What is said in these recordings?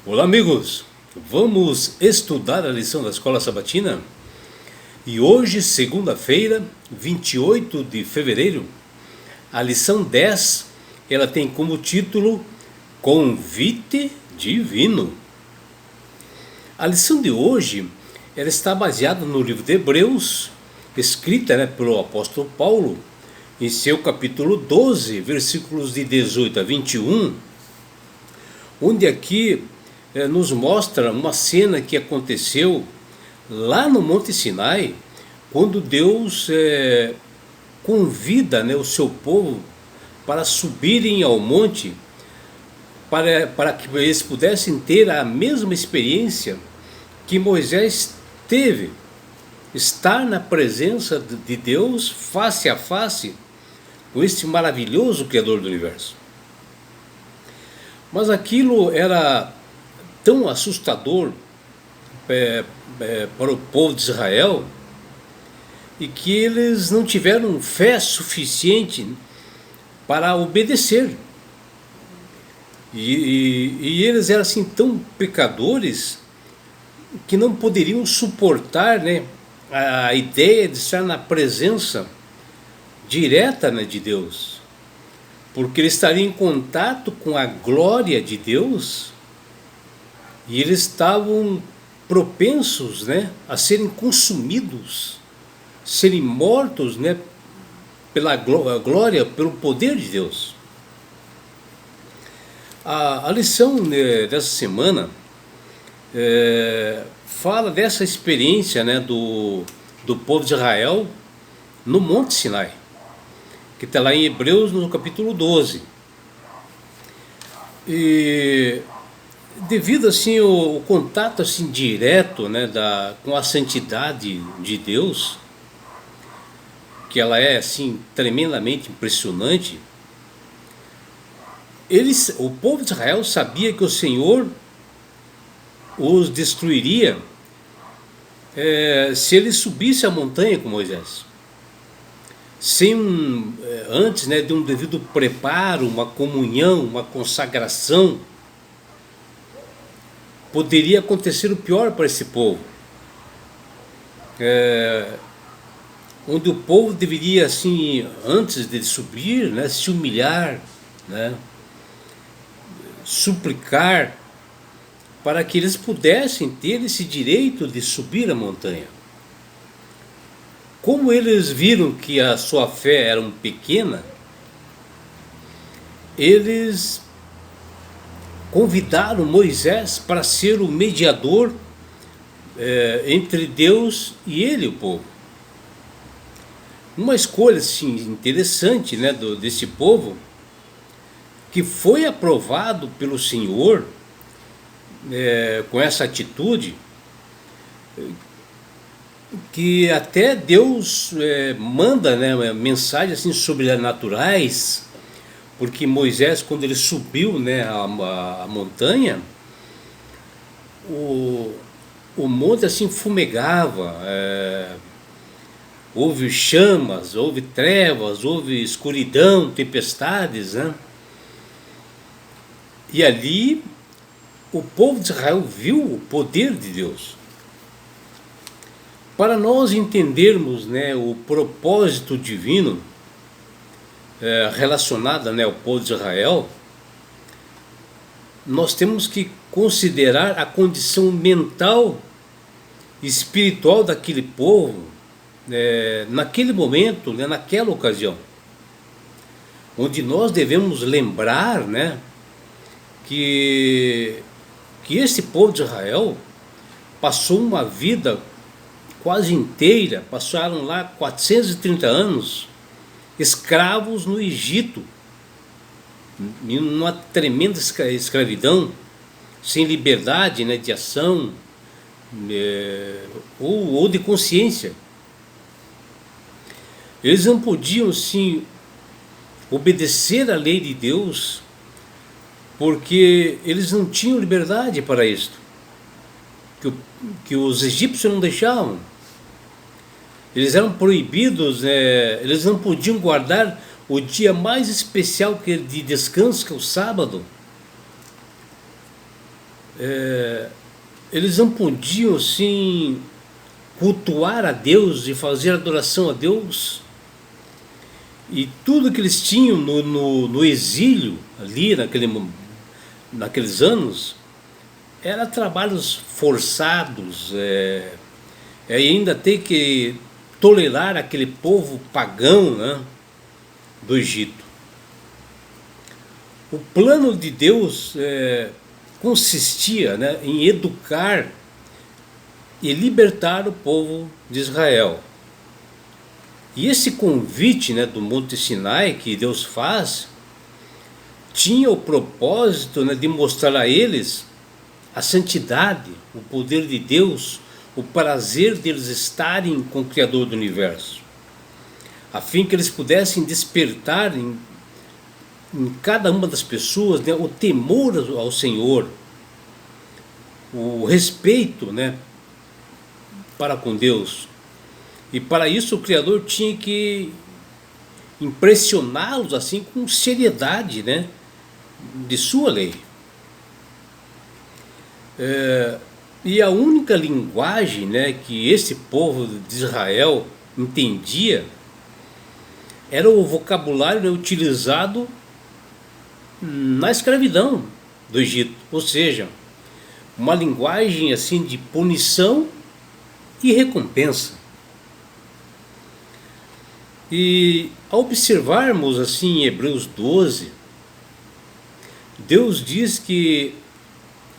Olá, amigos! Vamos estudar a lição da Escola Sabatina? E hoje, segunda-feira, 28 de fevereiro, a lição 10, ela tem como título Convite Divino. A lição de hoje, ela está baseada no livro de Hebreus, escrita pelo apóstolo Paulo, em seu capítulo 12, versículos de 18 a 21, onde aqui nos mostra uma cena que aconteceu lá no Monte Sinai, quando Deus convida o seu povo para subirem ao monte, para que eles pudessem ter a mesma experiência que Moisés teve, estar na presença de Deus face a face com este maravilhoso Criador do Universo. Mas aquilo era tão assustador para o povo de Israel, e que eles não tiveram fé suficiente para obedecer. E eles eram assim tão pecadores que não poderiam suportar a ideia de estar na presença direta de Deus, porque eles estariam em contato com a glória de Deus. E eles estavam propensos a serem consumidos, serem mortos pela glória, pelo poder de Deus. A lição dessa semana fala dessa experiência do povo de Israel no Monte Sinai, que está lá em Hebreus no capítulo 12. E devido assim o contato assim direto com a santidade de Deus, que ela é assim tremendamente impressionante, o povo de Israel sabia que o Senhor os destruiria se eles subissem a montanha com Moisés, sem antes de um devido preparo, uma comunhão, uma consagração. Poderia acontecer o pior para esse povo, onde o povo deveria, assim, antes de subir, se humilhar, suplicar, para que eles pudessem ter esse direito de subir a montanha. Como eles viram que a sua fé era pequena, eles convidaram Moisés para ser o mediador entre Deus e ele, o povo. Uma escolha assim, interessante desse povo, que foi aprovado pelo Senhor com essa atitude, que até Deus manda mensagens assim, sobrenaturais, porque Moisés, quando ele subiu a montanha, o monte assim fumegava, houve chamas, houve trevas, houve escuridão, tempestades, E ali o povo de Israel viu o poder de Deus. Para nós entendermos o propósito divino relacionada ao povo de Israel, nós temos que considerar a condição mental e espiritual daquele povo naquele momento, naquela ocasião, onde nós devemos lembrar que esse povo de Israel passou uma vida quase inteira, passaram lá 430 anos escravos no Egito, em uma tremenda escravidão, sem liberdade de ação ou de consciência. Eles não podiam sim obedecer à lei de Deus, porque eles não tinham liberdade para isto, que os egípcios não deixavam. Eles eram proibidos, eles não podiam guardar o dia mais especial de descanso, que é o sábado. eles não podiam assim cultuar a Deus e fazer adoração a Deus. E tudo que eles tinham no exílio, ali naqueles anos, era trabalhos forçados, e ainda ter que tolerar aquele povo pagão, né, do Egito. O plano de Deus consistia, né, em educar e libertar o povo de Israel. E esse convite, né, do Monte Sinai que Deus faz, tinha o propósito, né, de mostrar a eles a santidade, o poder de Deus, o prazer deles estarem com o Criador do Universo, a fim que eles pudessem despertar em cada uma das pessoas, né, o temor ao Senhor, o respeito, né, para com Deus. E para isso o Criador tinha que impressioná-los assim com seriedade, né, de sua lei. E a única linguagem, né, que esse povo de Israel entendia era o vocabulário, né, utilizado na escravidão do Egito, ou seja, uma linguagem assim de punição e recompensa. E ao observarmos assim em Hebreus 12, Deus diz que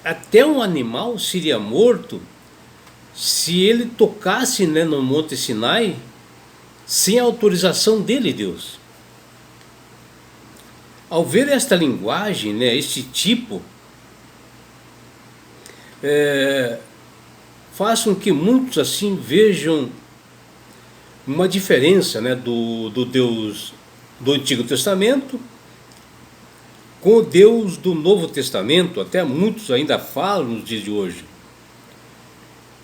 até um animal seria morto se ele tocasse, né, no Monte Sinai sem a autorização dele, Deus. Ao ver esta linguagem, né, este tipo, faz com que muitos assim vejam uma diferença, né, do Deus do Antigo Testamento com o Deus do Novo Testamento. Até muitos ainda falam nos dias de hoje.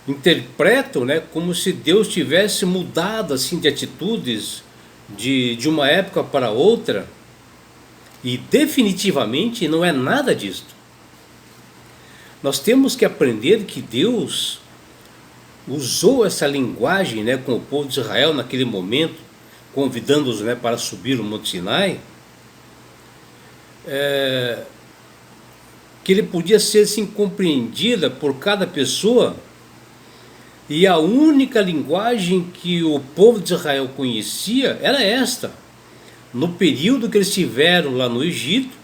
Interpretam, né, como se Deus tivesse mudado assim de atitudes de uma época para outra. E definitivamente não é nada disto. Nós temos que aprender que Deus usou essa linguagem, né, com o povo de Israel naquele momento, convidando-os, né, para subir o Monte Sinai, que ele podia ser assim compreendida por cada pessoa, e a única linguagem que o povo de Israel conhecia era esta. No período que eles estiveram lá no Egito,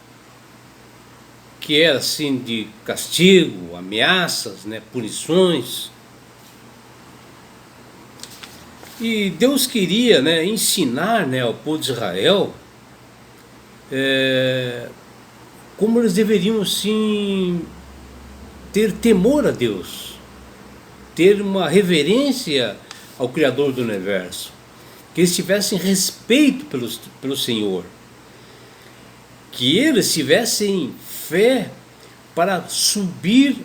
que era assim de castigo, ameaças, né, punições. E Deus queria, né, ensinar, né, ao povo de Israel como eles deveriam sim ter temor a Deus, ter uma reverência ao Criador do Universo, que eles tivessem respeito pelo Senhor, que eles tivessem fé para subir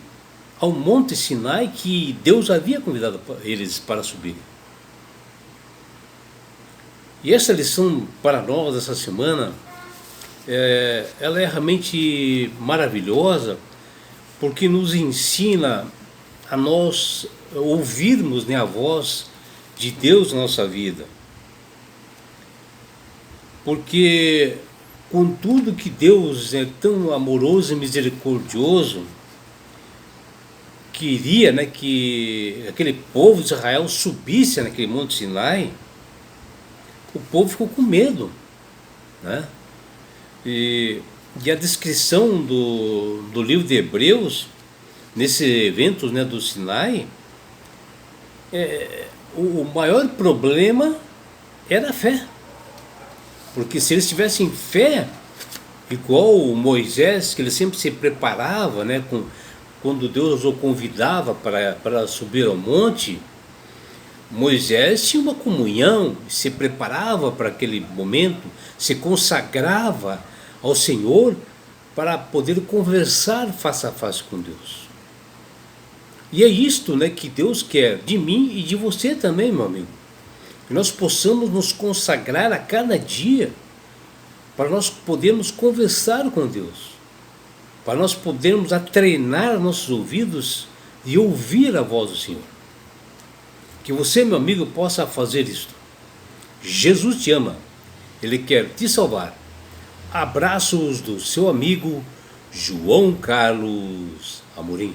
ao Monte Sinai que Deus havia convidado eles para subir. E essa lição para nós essa semana, ela é realmente maravilhosa, porque nos ensina a nós ouvirmos, né, a voz de Deus na nossa vida. Porque com tudo que Deus é tão amoroso e misericordioso, queria, né, que aquele povo de Israel subisse naquele Monte Sinai, o povo ficou com medo, né? E a descrição do livro de Hebreus, nesse evento, né, do Sinai, o maior problema era a fé. Porque se eles tivessem fé, igual o Moisés, que ele sempre se preparava, né, quando Deus o convidava para subir ao monte, Moisés tinha uma comunhão, se preparava para aquele momento, se consagrava ao Senhor para poder conversar face a face com Deus. E é isto, né, que Deus quer de mim e de você também, meu amigo. Que nós possamos nos consagrar a cada dia para nós podermos conversar com Deus. para nós podermos treinar nossos ouvidos e ouvir a voz do Senhor. Que você, meu amigo, possa fazer isto. Jesus te ama, Ele quer te salvar. Abraços do seu amigo João Carlos Amorim.